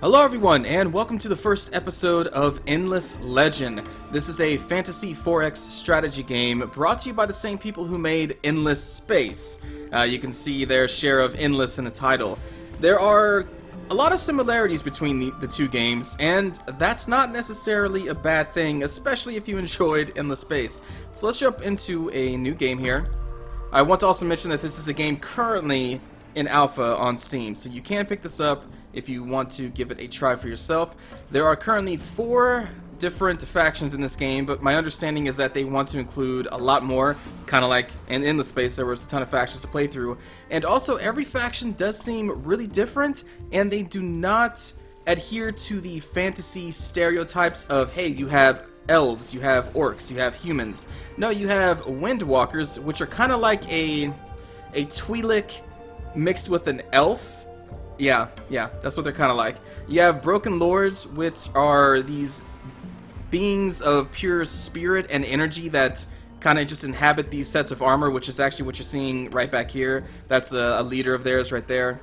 Hello everyone, and welcome to the first episode of Endless Legend. This is a fantasy 4X strategy game brought to you by the same people who made Endless Space. You can see their share of Endless in the title. There are a lot of similarities between the two games, and that's not necessarily a bad thing, especially if you enjoyed Endless Space. So let's jump into a new game here. I want to also mention that this is a game currently in alpha on Steam, so you can pick this up if you want to give it a try for yourself. There are currently 4 different factions in this game, but my understanding is that they want to include a lot more, kind of like in Endless Space there was a ton of factions to play through. And also every faction does seem really different, and they do not adhere to the fantasy stereotypes of, hey, you have elves, you have orcs, you have humans. No, you have windwalkers, which are kind of like a Twi'lek mixed with an elf. Yeah, that's what they're kind of like. You have Broken Lords, which are these beings of pure spirit and energy that kind of just inhabit these sets of armor, which is actually what you're seeing right back here. That's a leader of theirs right there.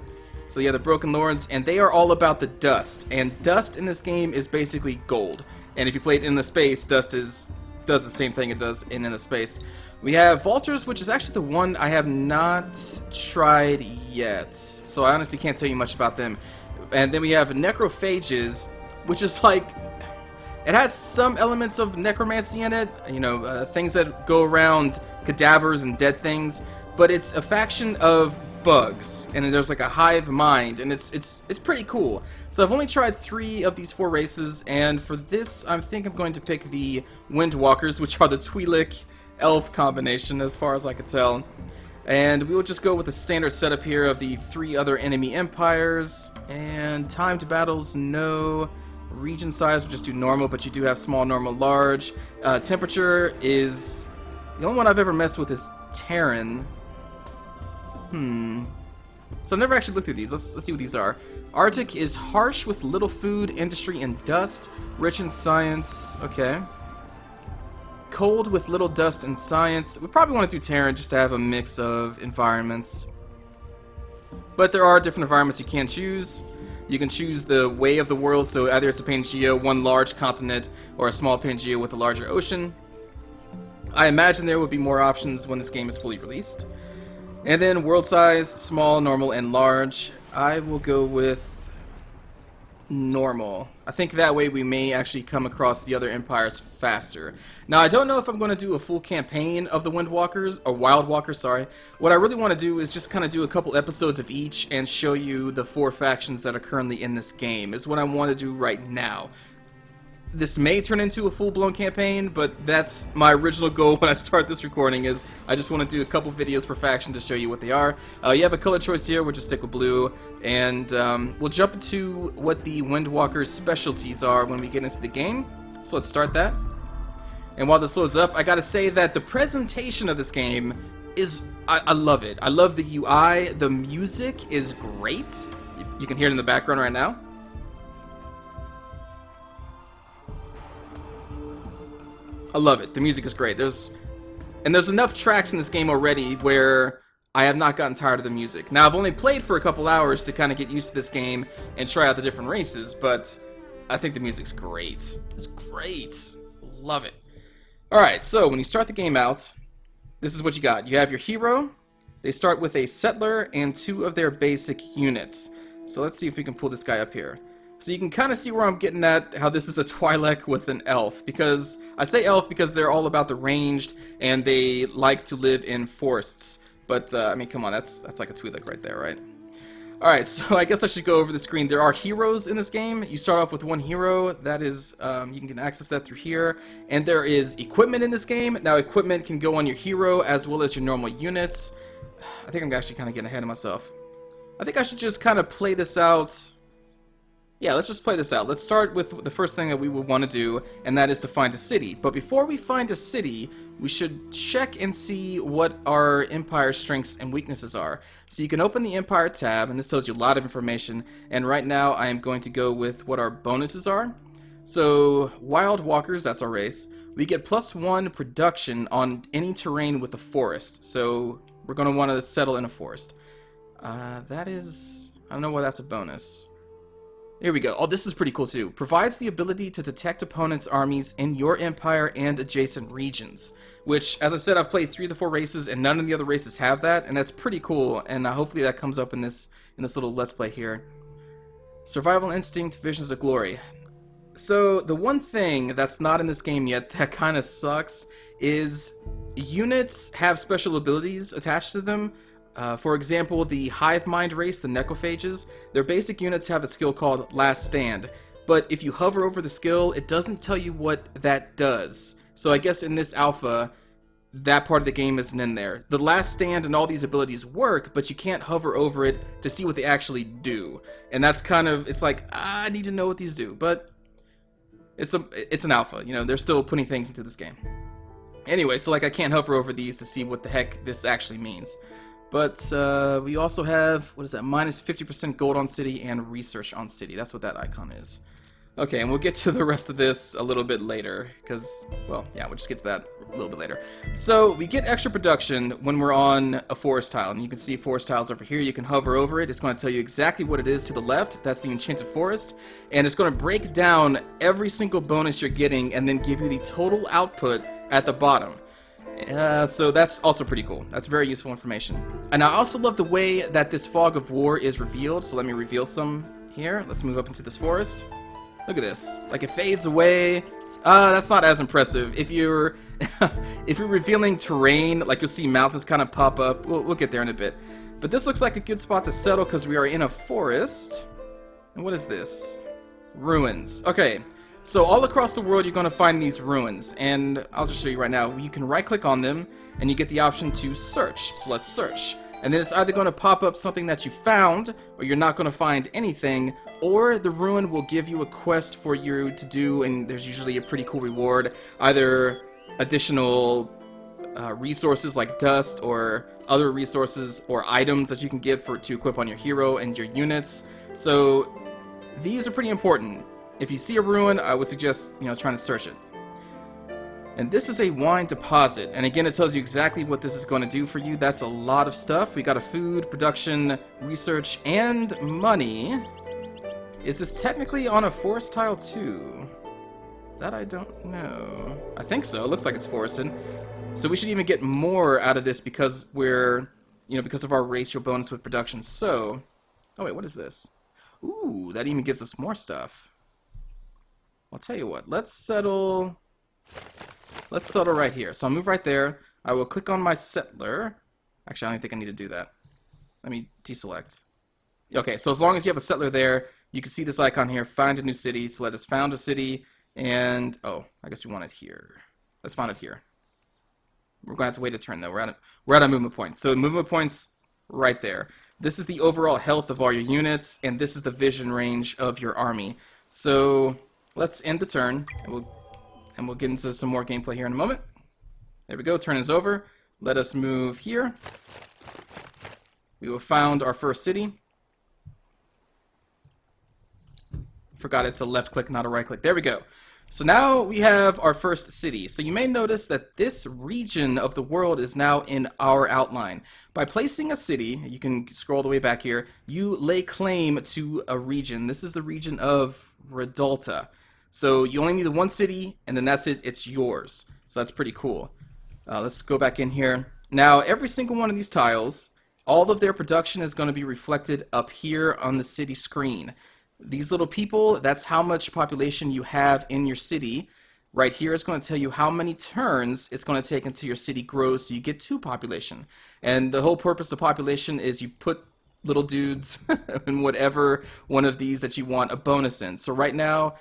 So yeah, the Broken Lords, and they are all about the dust. And dust in this game is basically gold. And if you play it in the space, dust does the same thing it does in the space. We have Vultures, which is actually the one I have not tried yet, so I honestly can't tell you much about them. And then we have Necrophages, which is like, it has some elements of necromancy in it, you know, things that go around cadavers and dead things, but it's a faction of bugs, and there's like a hive mind, and it's pretty cool. So I've only tried 3 of these 4 races, and for this I think I'm going to pick the Windwalkers, which are the Twi'lek elf combination as far as I could tell. And we will just go with the standard setup here of the 3 other enemy empires. And timed battles, no. Region size, we'll just do normal, but you do have small, normal, large. Temperature is... the only one I've ever messed with is Terran. So I've never actually looked through these. Let's see what these are. Arctic is harsh with little food, industry, and dust. Rich in science. Okay. Cold with little dust and science. We probably want to do Terran just to have a mix of environments. But there are different environments you can choose. You can choose the way of the world, so either it's a Pangea, one large continent, or a small Pangea with a larger ocean. I imagine there will be more options when this game is fully released. And then world size, small, normal, and large. I will go with normal. I think that way we may actually come across the other empires faster. Now, I don't know if I'm going to do a full campaign of the Windwalkers, or Wildwalkers, sorry. What I really want to do is just kind of do a couple episodes of each and show you the 4 factions that are currently in this game, is what I want to do right now. This may turn into a full-blown campaign, but that's my original goal when I start this recording, is I just want to do a couple videos per faction to show you what they are. You have a color choice here, we'll just stick with blue, and we'll jump into what the Windwalker's specialties are when we get into the game. So let's start that. And while this loads up, I gotta say that the presentation of this game is... I love it. I love the UI, the music is great. You can hear it in the background right now. I love it. The music is great. There's enough tracks in this game already where I have not gotten tired of the music. Now, I've only played for a couple hours to kind of get used to this game and try out the different races, but I think the music's great. It's great. Love it. Alright, so when you start the game out, this is what you got. You have your hero. They start with a settler and 2 of their basic units. So let's see if we can pull this guy up here. So you can kind of see where I'm getting at, how this is a Twi'lek with an elf. Because, I say elf because they're all about the ranged, and they like to live in forests. But, I mean, come on, that's like a Twi'lek right there, right? Alright, so I guess I should go over the screen. There are heroes in this game. You start off with 1 hero. That is, you can access that through here. And there is equipment in this game. Now, equipment can go on your hero as well as your normal units. I think I'm actually kind of getting ahead of myself. I think I should just kind of play this out... yeah, let's just play this out. Let's start with the first thing that we would want to do, and that is to find a city. But before we find a city, we should check and see what our empire strengths and weaknesses are. So you can open the Empire tab, and this tells you a lot of information. And right now, I am going to go with what our bonuses are. So, Wild Walkers, that's our race. We get +1 production on any terrain with a forest. So, we're going to want to settle in a forest. That is... I don't know why that's a bonus. Here we go. Oh, this is pretty cool too. Provides the ability to detect opponents' armies in your empire and adjacent regions. Which, as I said, I've played 3 of the 4 races, and none of the other races have that, and that's pretty cool. And hopefully that comes up in this little Let's Play here. Survival Instinct, Visions of Glory. So the one thing that's not in this game yet that kind of sucks is units have special abilities attached to them. For example, the Hive Mind race, the Necrophages, their basic units have a skill called Last Stand, but if you hover over the skill, it doesn't tell you what that does. So I guess in this alpha, that part of the game isn't in there. The Last Stand and all these abilities work, but you can't hover over it to see what they actually do. And that's kind of, it's like, I need to know what these do, but it's an alpha, you know, they're still putting things into this game. Anyway, so like I can't hover over these to see what the heck this actually means. But we also have, what is that, minus 50% gold on city and research on city. That's what that icon is. Okay, and we'll get to the rest of this a little bit later, because, well, yeah, we'll just get to that a little bit later. So, we get extra production when we're on a forest tile, and you can see forest tiles over here. You can hover over it. It's going to tell you exactly what it is to the left. That's the enchanted forest, and it's going to break down every single bonus you're getting, and then give you the total output at the bottom. So that's also pretty cool. That's very useful information. And I also love the way that this fog of war is revealed. So let me reveal some here. Let's move up into this forest. Look at this. Like it fades away. That's not as impressive. If you're if you're revealing terrain, like you'll see mountains kind of pop up. We'll get there in a bit. But this looks like a good spot to settle because we are in a forest. And what is this? Ruins. Okay. So all across the world you're going to find these ruins, and I'll just show you right now. You can right click on them and you get the option to search. So let's search. And then it's either going to pop up something that you found, or you're not going to find anything, or the ruin will give you a quest for you to do, and there's usually a pretty cool reward. Either additional resources like dust, or other resources or items that you can get to equip on your hero and your units. So these are pretty important. If you see a ruin, I would suggest, trying to search it. And this is a wine deposit. And again, it tells you exactly what this is going to do for you. That's a lot of stuff. We got a food, production, research, and money. Is this technically on a forest tile too? That I don't know. I think so. It looks like it's forested. So we should even get more out of this because because of our ratio bonus with production. So, oh wait, what is this? Ooh, that even gives us more stuff. I'll tell you what, let's settle right here. So I'll move right there. I will click on my settler. Actually, I don't think I need to do that. Let me deselect. Okay, so as long as you have a settler there, you can see this icon here, find a new city. So let us found a city, and, oh, I guess we want it here. Let's find it here. We're going to have to wait a turn, though. We're at a movement point. So movement point's right there. This is the overall health of all your units, and this is the vision range of your army. So let's end the turn, and we'll get into some more gameplay here in a moment. There we go, turn is over. Let us move here. We have found our first city. Forgot it's a left click, not a right click. There we go. So now we have our first city. So you may notice that this region of the world is now in our outline. By placing a city, you can scroll the way back here, you lay claim to a region. This is the region of Redalta. So you only need the one city, and then that's it. It's yours. So that's pretty cool. Let's go back in here. Now, every single one of these tiles, all of their production is going to be reflected up here on the city screen. These little people, that's how much population you have in your city. Right here is going to tell you how many turns it's going to take until your city grows so you get 2 population. And the whole purpose of population is you put little dudes in whatever one of these that you want a bonus in. So right now,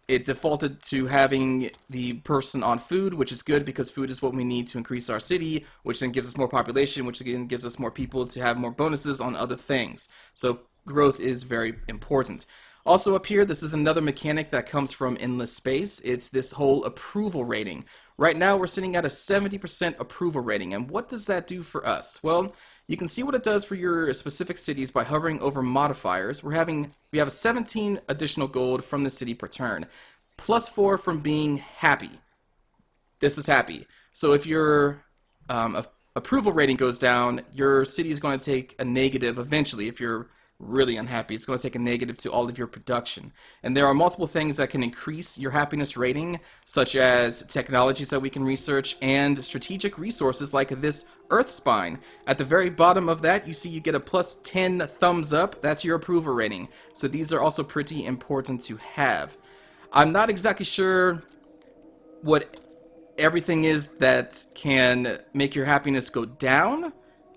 it defaulted to having the person on food, which is good because food is what we need to increase our city, which then gives us more population, which again gives us more people to have more bonuses on other things. So growth is very important. Also up here, this is another mechanic that comes from Endless Space. It's this whole approval rating. Right now we're sitting at a 70% approval rating, and what does that do for us? Well, you can see what it does for your specific cities by hovering over modifiers. We have a 17 additional gold from the city per turn, plus 4 from being happy. This is happy. So if your approval rating goes down, your city is going to take a negative eventually. If your really unhappy. It's going to take a negative to all of your production. And there are multiple things that can increase your happiness rating, such as technologies that we can research and strategic resources like this Earth Spine. At the very bottom of that, you see you get a plus 10 thumbs up. That's your approval rating. So these are also pretty important to have. I'm not exactly sure what everything is that can make your happiness go down.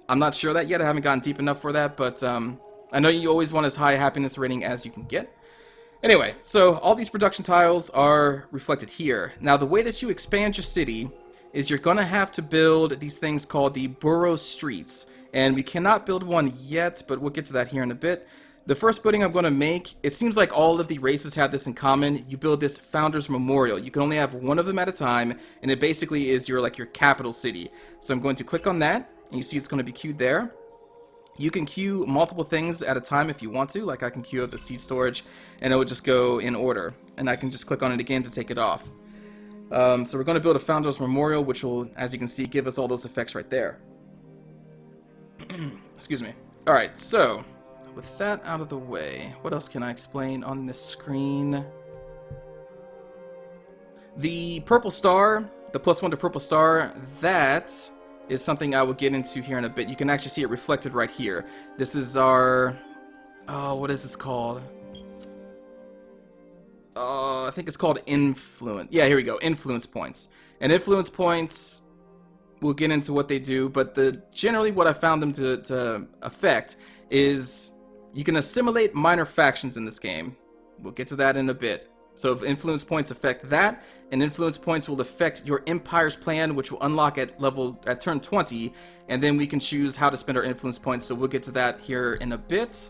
I'm not sure that yet. I haven't gotten deep enough for that, but I know you always want as high a happiness rating as you can get. Anyway, so all these production tiles are reflected here. Now, the way that you expand your city is you're going to have to build these things called the borough streets. And we cannot build one yet, but we'll get to that here in a bit. The first building I'm going to make, it seems like all of the races have this in common. You build this Founders Memorial. You can only have one of them at a time, and it basically is your capital city. So I'm going to click on that, and you see it's going to be queued there. You can queue multiple things at a time if you want to, like I can queue up the seed storage, and it will just go in order. And I can just click on it again to take it off. So we're going to build a Founders Memorial, which will, as you can see, give us all those effects right there. Excuse me. Alright, so with that out of the way, what else can I explain on this screen? The purple star, the +1 to purple star, that is something I will get into here in a bit. You can actually see it reflected right here. This is our... oh, what is this called? I think it's called influence. Yeah, here we go. Influence points. And influence points, we'll get into what they do, but generally what I found them to affect is you can assimilate minor factions in this game. We'll get to that in a bit. So if influence points affect that, and influence points will affect your empire's plan, which will unlock at turn 20, and then we can choose how to spend our influence points. So we'll get to that here in a bit.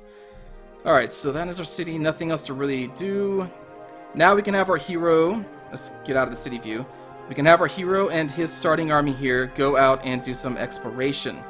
Alright, so that is our city. Nothing else to really do. Now we can have our hero. Let's get out of the city view. We can have our hero and his starting army here go out and do some exploration.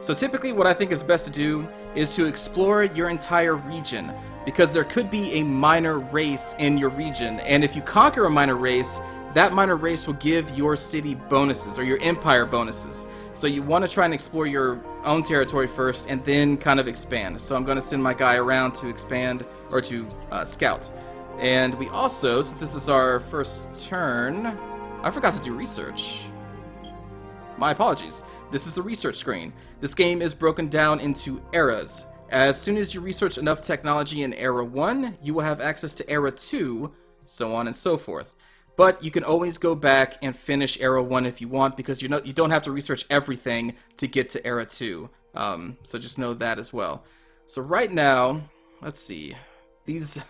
So typically what I think is best to do is to explore your entire region, because there could be a minor race in your region, and if you conquer a minor race, that minor race will give your city bonuses, or your empire bonuses. So you want to try and explore your own territory first, and then kind of expand. So I'm going to send my guy around to expand, or to scout. And we also, since this is our first turn, I forgot to do research. My apologies. This is the research screen. This game is broken down into eras. As soon as you research enough technology in Era 1, you will have access to Era 2, so on and so forth. But you can always go back and finish Era 1 if you want, because you don't have to research everything to get to Era 2. So just know that as well. So right now, let's see. This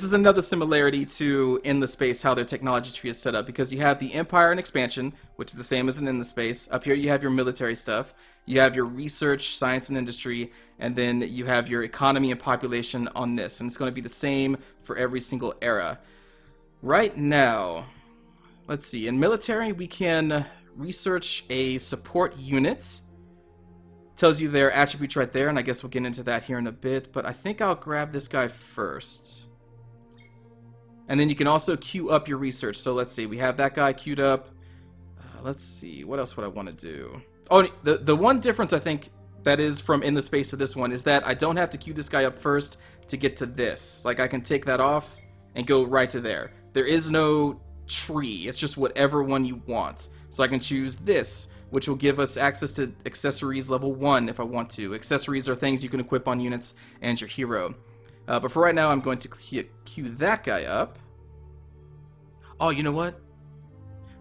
is another similarity to Endless Space, how their technology tree is set up, because you have the Empire and Expansion, which is the same as in Endless Space. Up here you have your military stuff, you have your research, science and industry, and then you have your economy and population on this, and it's going to be the same for every single era. Right now, let's see, in military we can research a support unit. Tells you their attributes right there, and I guess we'll get into that here in a bit, but I think I'll grab this guy first. And then you can also queue up your research. So let's see, we have that guy queued up. Let's see, what else would I want to do? Oh, the one difference I think that is from Endless Space to this one is that I don't have to queue this guy up first to get to this. Like, I can take that off and go right to there. There is no tree, it's just whatever one you want. So I can choose this, which will give us access to accessories level 1 if I want to. Accessories are things you can equip on units and your hero. But for right now, I'm going to queue that guy up. Oh, you know what?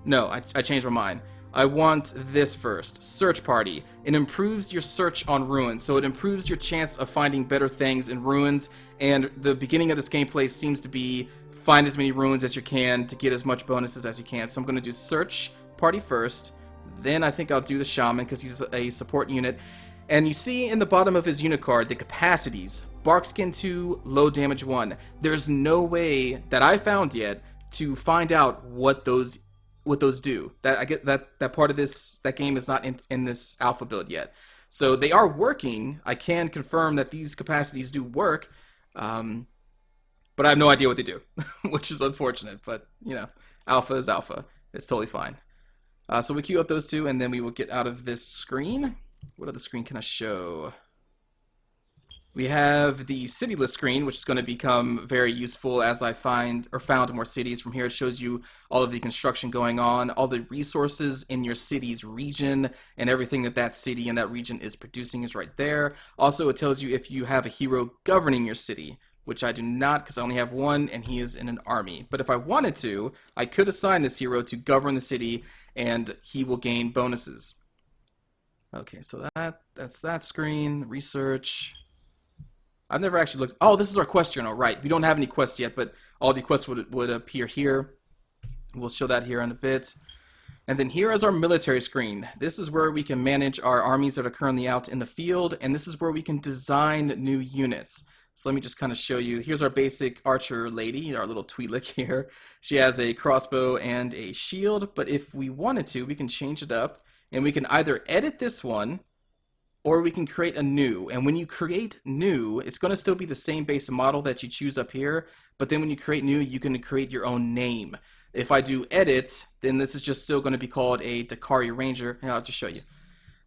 No, I changed my mind. I want this first. Search Party. It improves your search on ruins, so it improves your chance of finding better things in ruins, and the beginning of this gameplay seems to be find as many ruins as you can to get as much bonuses as you can. So I'm going to do Search Party first. Then I think I'll do the Shaman because he's a support unit. And you see in the bottom of his unit card the capacities. Barkskin 2, low damage 1. There's no way that I found yet to find out what those do. That I get that part of that game is not in this alpha build yet. So they are working. I can confirm that these capacities do work. But I have no idea what they do, which is unfortunate. But, you know, alpha is alpha. It's totally fine. So we queue up those two, and then we will get out of this screen. What other screen can I show? We have the city list screen, which is going to become very useful as I found more cities. From here, it shows you all of the construction going on, all the resources in your city's region, and everything that that city and that region is producing is right there. Also, it tells you if you have a hero governing your city, which I do not because I only have one, and he is in an army. But if I wanted to, I could assign this hero to govern the city, and he will gain bonuses. Okay, so that's that screen. Research. I've never actually looked. Oh, this is our quest journal, right? We don't have any quests yet, but all the quests would appear here. We'll show that here in a bit. And then here is our military screen. This is where we can manage our armies that are currently out in the field, and this is where we can design new units. So let me just kind of show you. Here's our basic archer lady, our little Twi'lek here. She has a crossbow and a shield, but if we wanted to, we can change it up, and we can either edit this one, or we can create a new. And when you create new, it's going to still be the same base model that you choose up here, but then when you create new, you can create your own name. If I do edit, then this is just still going to be called a Dakari Ranger. I'll just show you.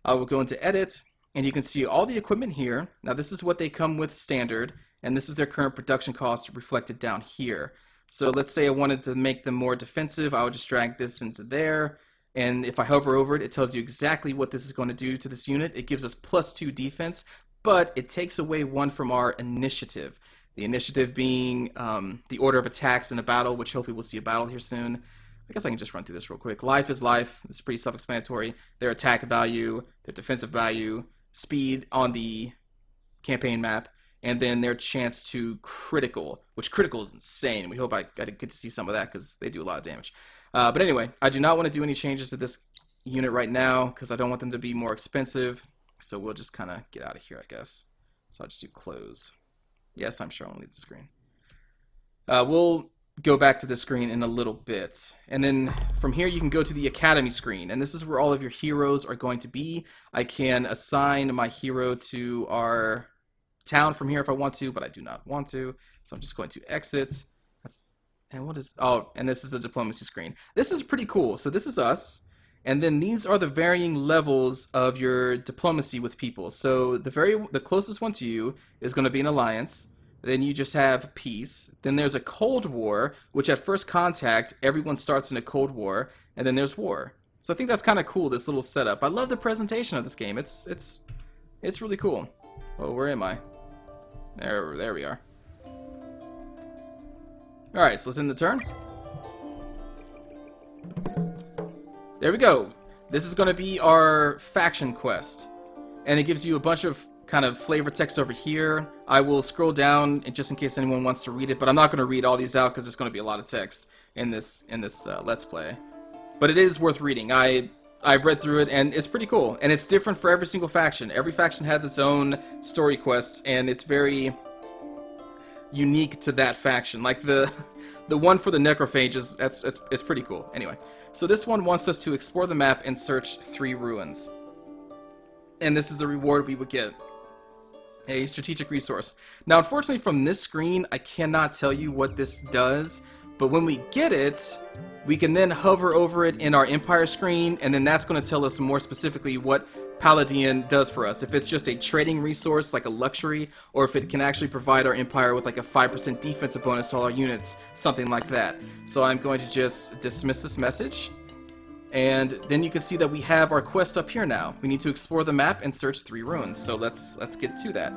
I will go into edit, and you can see all the equipment here. Now this is what they come with standard, and this is their current production cost reflected down here. So let's say I wanted to make them more defensive. I would just drag this into there. And if I hover over it, it tells you exactly what this is going to do to this unit. It gives us +2 defense, but it takes away 1 from our initiative. The initiative being the order of attacks in a battle, which hopefully we'll see a battle here soon. I guess I can just run through this real quick. Life is life. It's pretty self-explanatory. Their attack value, their defensive value, speed on the campaign map, and then their chance to critical, which critical is insane. We hope I get to see some of that because they do a lot of damage. But anyway, I do not want to do any changes to this unit right now because I don't want them to be more expensive. So we'll just kind of get out of here, I guess. So I'll just do close. Yes, I'm sure I'll need the screen. We'll go back to the screen in a little bit. And then from here, you can go to the Academy screen. And this is where all of your heroes are going to be. I can assign my hero to our town from here if I want to, but I do not want to. So I'm just going to exit. And what is, oh, and this is the diplomacy screen. This is pretty cool. So this is us, and then these are the varying levels of your diplomacy with people. So the closest one to you is going to be an alliance. Then you just have peace. Then there's a Cold War, which at first contact, everyone starts in a Cold War, and then there's war. So I think that's kind of cool, this little setup. I love the presentation of this game. It's really cool. Oh, where am I? There we are. Alright, so let's end the turn. There we go. This is going to be our faction quest. And it gives you a bunch of kind of flavor text over here. I will scroll down just in case anyone wants to read it, but I'm not going to read all these out because there's going to be a lot of text in this Let's Play. But it is worth reading. I've read through it, and it's pretty cool. And it's different for every single faction. Every faction has its own story quests, and it's very unique to that faction. Like the one for the necrophages, it's pretty cool. Anyway, so this one wants us to explore the map and search 3 ruins. And this is the reward we would get. A strategic resource. Now, unfortunately, from this screen, I cannot tell you what this does, but when we get it, we can then hover over it in our Empire screen, and then that's going to tell us more specifically what Paladin does for us. If it's just a trading resource, like a luxury, or if it can actually provide our Empire with like a 5% defensive bonus to all our units, something like that. So I'm going to just dismiss this message. And then you can see that we have our quest up here now. We need to explore the map and search 3 ruins. So let's get to that.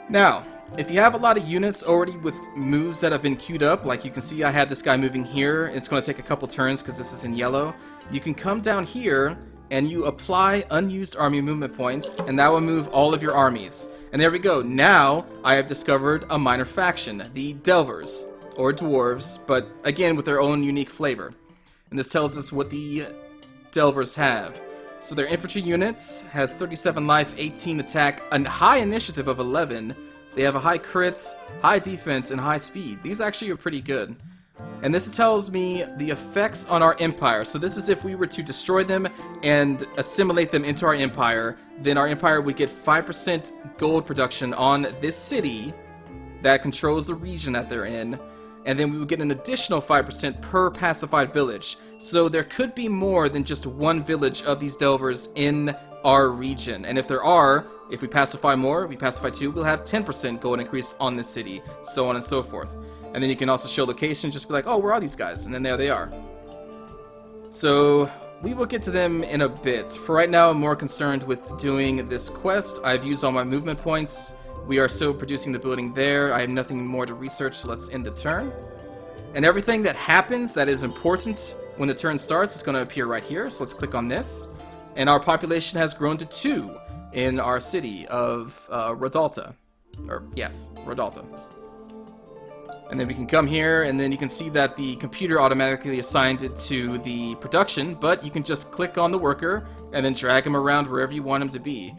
Now, if you have a lot of units already with moves that have been queued up, like you can see I had this guy moving here. It's going to take a couple turns because this is in yellow. You can come down here and you apply unused army movement points, and that will move all of your armies. And there we go. Now I have discovered a minor faction, the Delvers, or Dwarves, but again with their own unique flavor. And this tells us what the Delvers have. So their infantry units has 37 life, 18 attack, a high initiative of 11. They have a high crit, high defense, and high speed. These actually are pretty good. And this tells me the effects on our empire. So this is if we were to destroy them and assimilate them into our empire, then our empire would get 5% gold production on this city that controls the region that they're in. And then we would get an additional 5% per pacified village. So there could be more than just one village of these Delvers in our region. And if there are, if we pacify more, we pacify 2, we'll have 10% gold increase on this city, so on and so forth. And then you can also show location, just be like, oh, where are these guys? And then there they are. So we will get to them in a bit. For right now, I'm more concerned with doing this quest. I've used all my movement points. We are still producing the building there. I have nothing more to research, so let's end the turn. And everything that happens that is important when the turn starts is going to appear right here. So let's click on this. And our population has grown to 2 in our city of Rodalta. Or, yes, Rodalta. And then we can come here, and then you can see that the computer automatically assigned it to the production, but you can just click on the worker and then drag him around wherever you want him to be.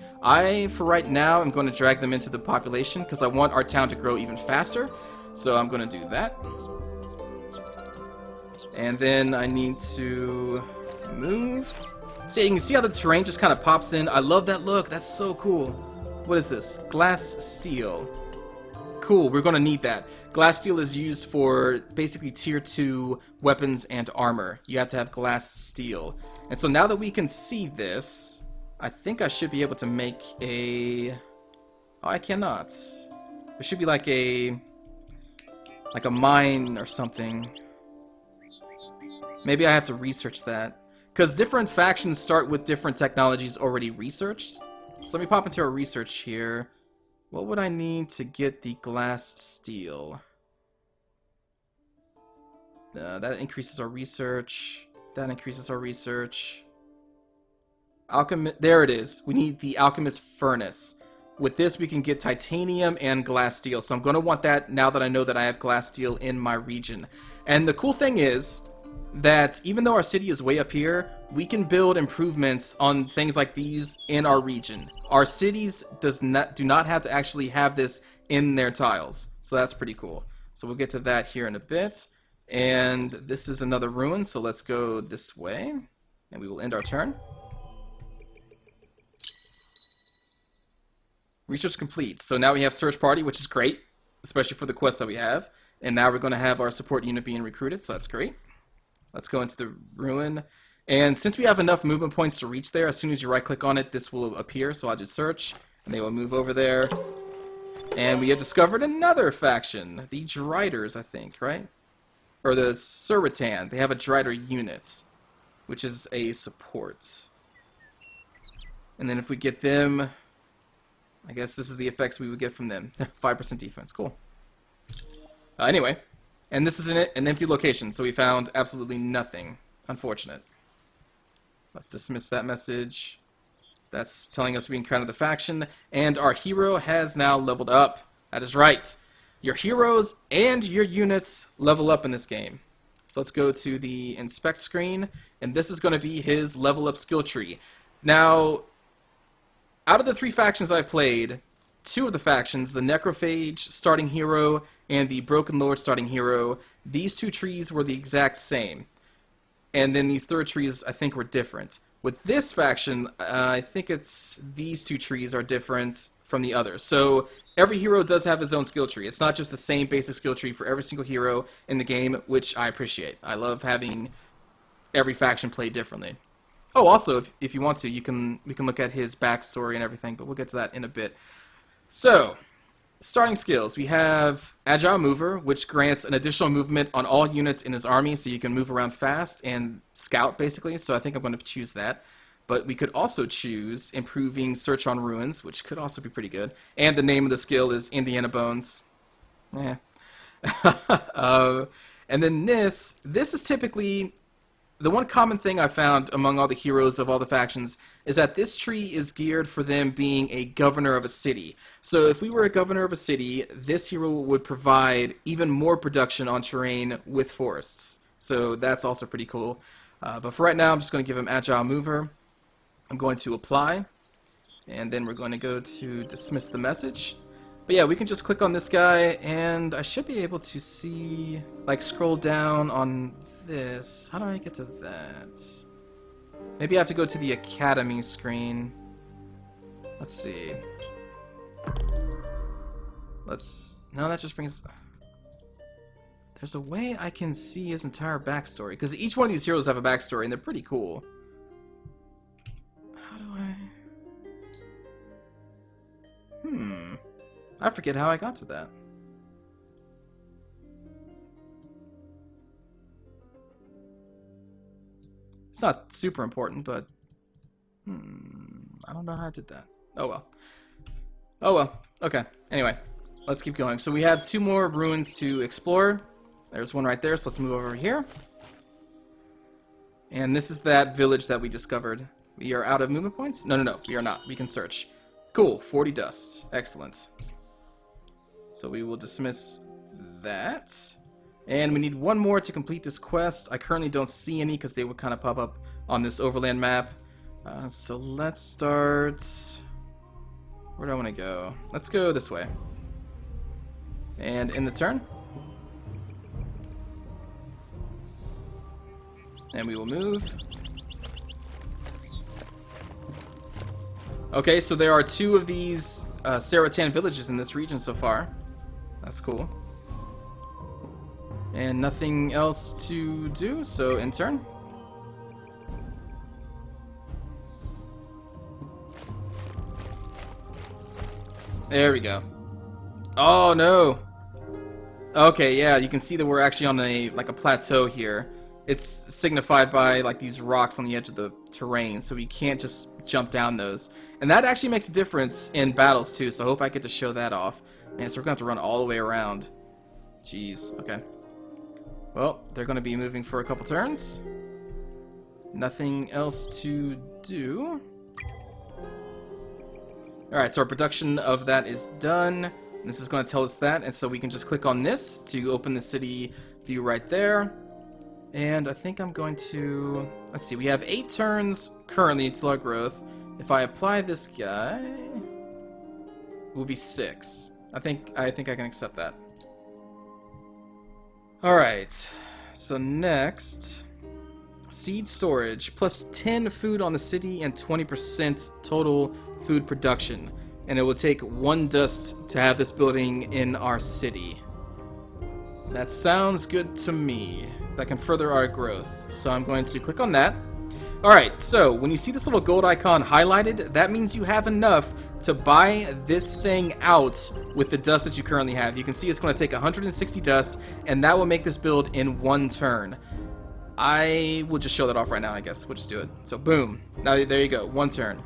For right now, I'm going to drag them into the population because I want our town to grow even faster. So I'm going to do that. And then I need to move. So you can see how the terrain just kind of pops in. I love that look. That's so cool. What is this? Glass steel. Cool, we're going to need that. Glass steel is used for basically tier 2 weapons and armor. You have to have glass steel. And so now that we can see this, I think I should be able to make a... Oh, I cannot. There should be like a mine or something. Maybe I have to research that. Because different factions start with different technologies already researched. So let me pop into our research here. What would I need to get the glass steel? That increases our research. That increases our research. There it is. We need the alchemist furnace. With this, we can get titanium and glass steel. So I'm going to want that now that I know that I have glass steel in my region. And the cool thing is that even though our city is way up here, we can build improvements on things like these in our region. Our cities do not have to actually have this in their tiles. So that's pretty cool. So we'll get to that here in a bit. And this is another ruin, so let's go this way. And we will end our turn. Research complete. So now we have search party, which is great, especially for the quests that we have. And now we're going to have our support unit being recruited, so that's great. Let's go into the ruin. And since we have enough movement points to reach there, as soon as you right click on it, this will appear. So I'll do search, and they will move over there. And we have discovered another faction. The Driders, I think, right? Or the Surritan. They have a Drider unit, which is a support. And then if we get them, I guess this is the effects we would get from them. 5% defense. Cool. Anyway. And this is an empty location, so we found absolutely nothing. Unfortunate. Let's dismiss that message. That's telling us we encountered the faction, and our hero has now leveled up. That is right. Your heroes and your units level up in this game. So let's go to the inspect screen, and this is going to be his level up skill tree. Now, out of the 3 factions I played, 2 of the factions, the Necrophage starting hero and the Broken Lord starting hero, these 2 trees were the exact same. And then these 3rd trees, I think, were different. With this faction, I think it's these 2 trees are different from the others. So every hero does have his own skill tree. It's not just the same basic skill tree for every single hero in the game, which I appreciate. I love having every faction play differently. Oh, also, if you want to, we can look at his backstory and everything, but we'll get to that in a bit. So, starting skills. We have Agile Mover, which grants an additional movement on all units in his army, so you can move around fast and scout, basically. So I think I'm going to choose that. But we could also choose Improving Search on Ruins, which could also be pretty good. And the name of the skill is Indiana Bones. And then this is typically... The one common thing I found among all the heroes of all the factions is that this tree is geared for them being a governor of a city. So if we were a governor of a city, this hero would provide even more production on terrain with forests. So that's also pretty cool. But for right now, I'm just going to give him Agile Mover. I'm going to apply. And then we're going to go to dismiss the message. But yeah, we can just click on this guy, and I should be able to see, like, scroll down on this. How do I get to that? Maybe I have to go to the Academy screen. Let's see. No, that just brings... There's a way I can see his entire backstory, because each one of these heroes have a backstory, and they're pretty cool. How do I... I forget how I got to that. It's not super important, but I don't know how I did that. Oh well. Oh well. Okay. Anyway, let's keep going. So we have 2 more ruins to explore. There's one right there, so let's move over here. And this is that village that we discovered. We are out of movement points? No, we are not. We can search. Cool, 40 dust. Excellent. So we will dismiss that. And we need 1 more to complete this quest. I currently don't see any because they would kind of pop up on this overland map. So let's start... Where do I want to go? Let's go this way. And in the turn. And we will move. Okay, so there are 2 of these Saratan villages in this region so far. That's cool. And nothing else to do, so in turn. There we go. Oh no! Okay, yeah, you can see that we're actually on a plateau here. It's signified by like these rocks on the edge of the terrain, so we can't just jump down those. And that actually makes a difference in battles too, so I hope I get to show that off. Man, so we're gonna have to run all the way around. Jeez, okay. Well, they're gonna be moving for a couple turns. Nothing else to do. Alright, so our production of that is done. This is going to tell us that, and so we can just click on this to open the city view right there. And I think I'm going to... Let's see, we have 8 turns currently until our growth. If I apply this guy... It will be 6. I think I can accept that. Alright, so next... Seed storage, plus 10 food on the city and 20% total food production. And it will take 1 dust to have this building in our city. That sounds good to me. That can further our growth. So I'm going to click on that. Alright, so when you see this little gold icon highlighted, that means you have enough to buy this thing out with the dust that you currently have. You can see it's going to take 160 dust, and that will make this build in 1 turn. I will just show that off right now, I guess. We'll just do it. So boom. Now there you go, 1 turn.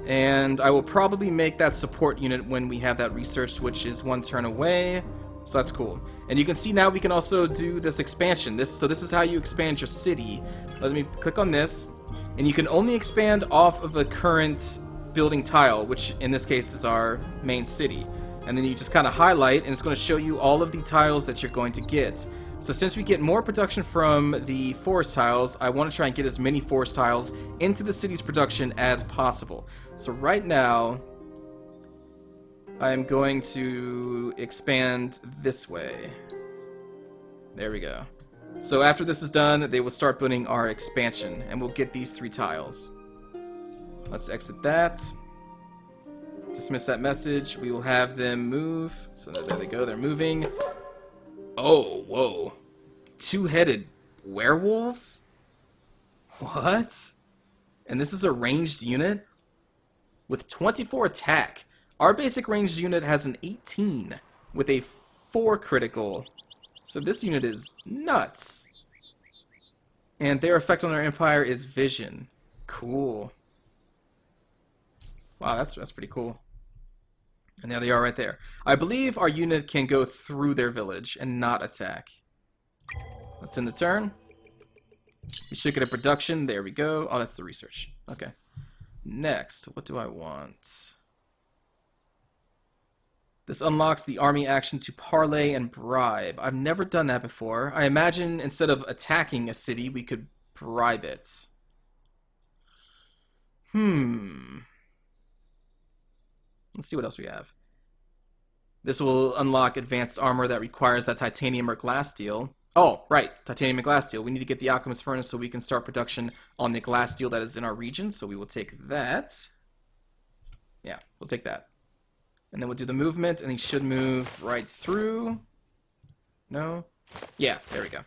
And I will probably make that support unit when we have that researched, which is 1 turn away. So that's cool. And you can see now we can also do this expansion. So this is how you expand your city. Let me click on this. And you can only expand off of a current building tile, which in this case is our main city. And then you just kind of highlight, and it's going to show you all of the tiles that you're going to get. So since we get more production from the forest tiles, I want to try and get as many forest tiles into the city's production as possible. So right now, I'm going to expand this way. There we go. So after this is done, they will start building our expansion, and we'll get these 3 tiles. Let's exit that. Dismiss that message. We will have them move. So there they go, they're moving. Oh, whoa. 2-headed werewolves? What? And this is a ranged unit? With 24 attack. Our basic ranged unit has an 18 with a 4 critical. So this unit is nuts. And their effect on our empire is vision. Cool. Wow, that's pretty cool. And there they are right there. I believe our unit can go through their village and not attack. Let's end the turn. We should get a production. There we go. Oh, that's the research. Okay. Next, what do I want? This unlocks the army action to parlay and bribe. I've never done that before. I imagine instead of attacking a city, we could bribe it. Let's see what else we have. This will unlock advanced armor that requires that titanium or glass steel. Oh, right, titanium and glass steel. We need to get the alchemist furnace so we can start production on the glass steel that is in our region. So we will take that. Yeah, we'll take that. And then we'll do the movement, and he should move right through. No? Yeah, there we go.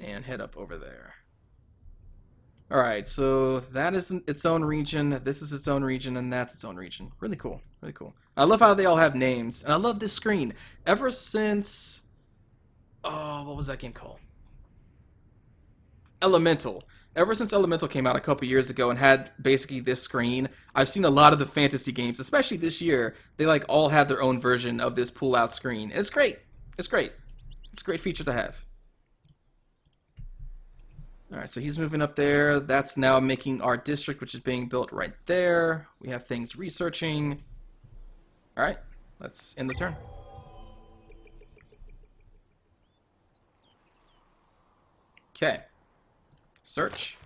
And head up over there. Alright, so that is its own region, this is its own region, and that's its own region. Really cool, really cool. I love how they all have names, and I love this screen. Ever since... Oh, what was that game called? Elemental. Ever since Elemental came out a couple years ago and had basically this screen, I've seen a lot of the fantasy games, especially this year, they like all have their own version of this pull-out screen. It's great. It's great. It's a great feature to have. Alright, so he's moving up there. That's now making our district, which is being built right there. We have things researching. Alright, let's end the turn. Okay. Search.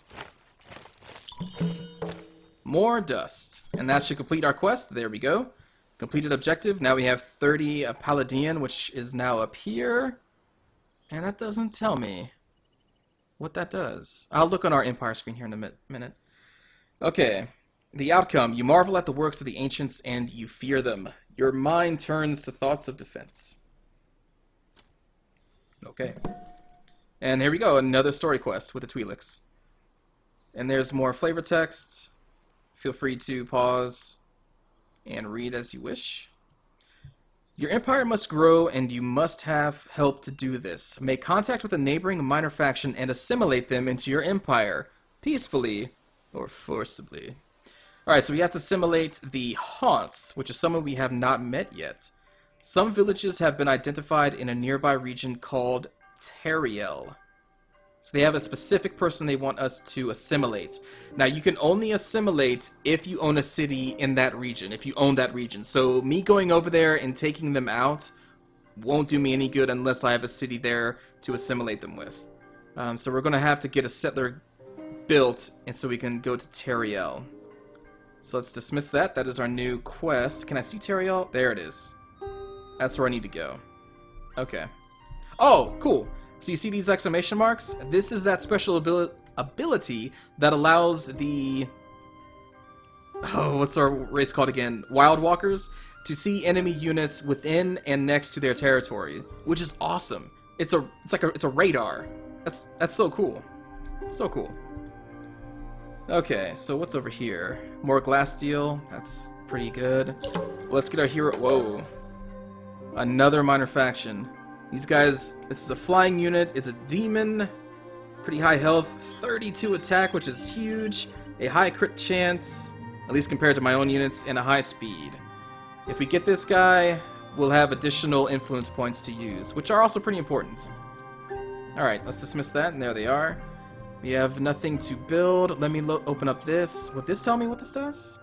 More dust. And that should complete our quest. There we go. Completed objective. Now we have 30 Palladian, which is now up here. And that doesn't tell me what that does. I'll look on our Empire screen here in a minute. Okay. The outcome. You marvel at the works of the ancients and you fear them. Your mind turns to thoughts of defense. Okay. And here we go, another story quest with the Twi'leks. And there's more flavor text. Feel free to pause and read as you wish. Your empire must grow and you must have help to do this. Make contact with a neighboring minor faction and assimilate them into your empire, peacefully or forcibly. Alright, so we have to assimilate the Haunts, which is someone we have not met yet. Some villages have been identified in a nearby region called Teriel. So they have a specific person they want us to assimilate. Now you can only assimilate if you own a city in that region, if you own that region. So me going over there and taking them out won't do me any good unless I have a city there to assimilate them with. So we're going to have to get a settler built and so we can go to Teriel. So let's dismiss that. That is our new quest. Can I see Teriel? There it is. That's where I need to go. Okay. Oh, cool. So you see these exclamation marks? This is that special ability that allows the... Oh, what's our race called again? Wild Walkers to see enemy units within and next to their territory, which is awesome. It's a radar. That's so cool. So cool. Okay, so what's over here? More glass steel. That's pretty good. Let's get our hero. Whoa. Another minor faction. These guys, this is a flying unit, is a demon, pretty high health, 32 attack, which is huge, a high crit chance, at least compared to my own units, and a high speed. If we get this guy, we'll have additional influence points to use, which are also pretty important. Alright, let's dismiss that, and there they are. We have nothing to build. Let me open up this. Would this tell me what this does?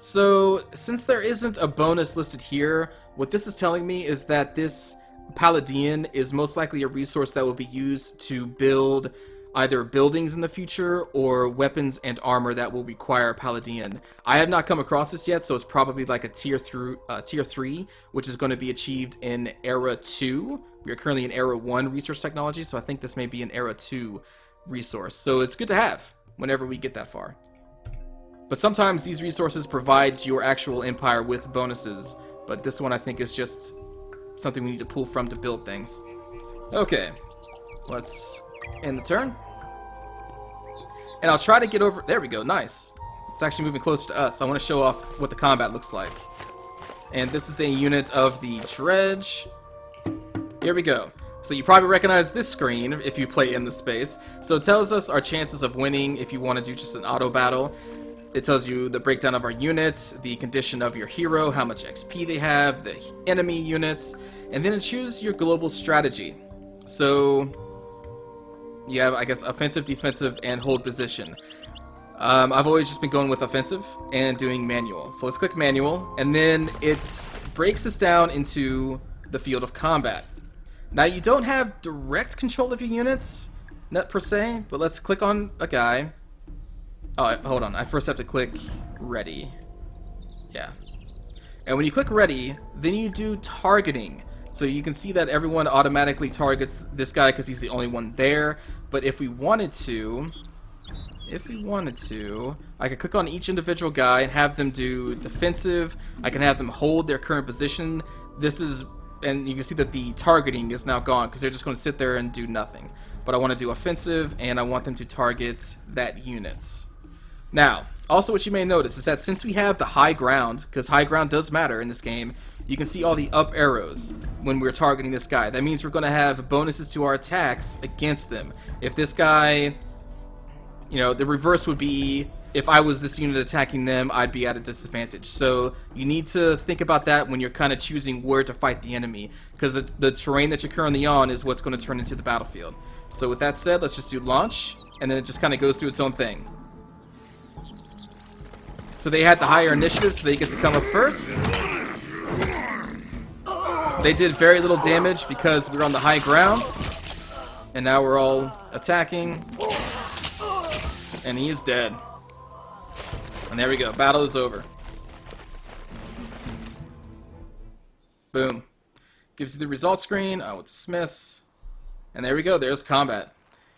So, since there isn't a bonus listed here, what this is telling me is that this Palladian is most likely a resource that will be used to build either buildings in the future or weapons and armor that will require Palladian. I have not come across this yet, so it's probably like a tier 3, which is going to be achieved in Era 2. We are currently in Era 1 resource technology, so I think this may be an Era 2 resource. So it's good to have whenever we get that far. But sometimes these resources provide your actual empire with bonuses, but this one I think is just something we need to pull from to build things. Okay, let's end the turn. And I'll try to get over... There we go, nice. It's actually moving closer to us. I want to show off what the combat looks like. And this is a unit of the Dredge. Here we go. So you probably recognize this screen if you play in the space. So it tells us our chances of winning if you want to do just an auto battle. It tells you the breakdown of our units, the condition of your hero, how much XP they have, the enemy units, and then it chooses your global strategy. So you have, I guess, offensive, defensive, and hold position. I've always just been going with offensive and doing manual. So let's click manual, and then it breaks this down into the field of combat. Now you don't have direct control of your units, not per se, but let's click on a guy. Oh, hold on. I first have to click ready. Yeah. And when you click ready, then you do targeting. So you can see that everyone automatically targets this guy because he's the only one there. But if we wanted to, I could click on each individual guy and have them do defensive. I can have them hold their current position. This is and you can see that the targeting is now gone because they're just going to sit there and do nothing. But I want to do offensive, and I want them to target that unit. Now, also what you may notice is that since we have the high ground, because high ground does matter in this game, you can see all the up arrows when we're targeting this guy. That means we're going to have bonuses to our attacks against them. If this guy, you know, the reverse would be if I was this unit attacking them, I'd be at a disadvantage. So you need to think about that when you're kind of choosing where to fight the enemy, because the terrain that you're currently on is what's going to turn into the battlefield. So with that said, let's just do launch, and then it just kind of goes through its own thing. So they had the higher initiative, so they get to come up first. They did very little damage because we were on the high ground, and now we're all attacking, and he is dead. And there we go, battle is over. Boom. Gives you the results screen. I will dismiss. And there we go, there's combat.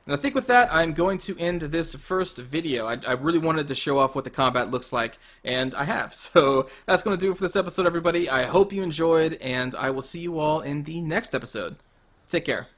And I think with that, I'm going to end this first video. I really wanted to show off what the combat looks like, and I have. So that's going to do it for this episode, everybody. I hope you enjoyed, and I will see you all in the next episode. Take care.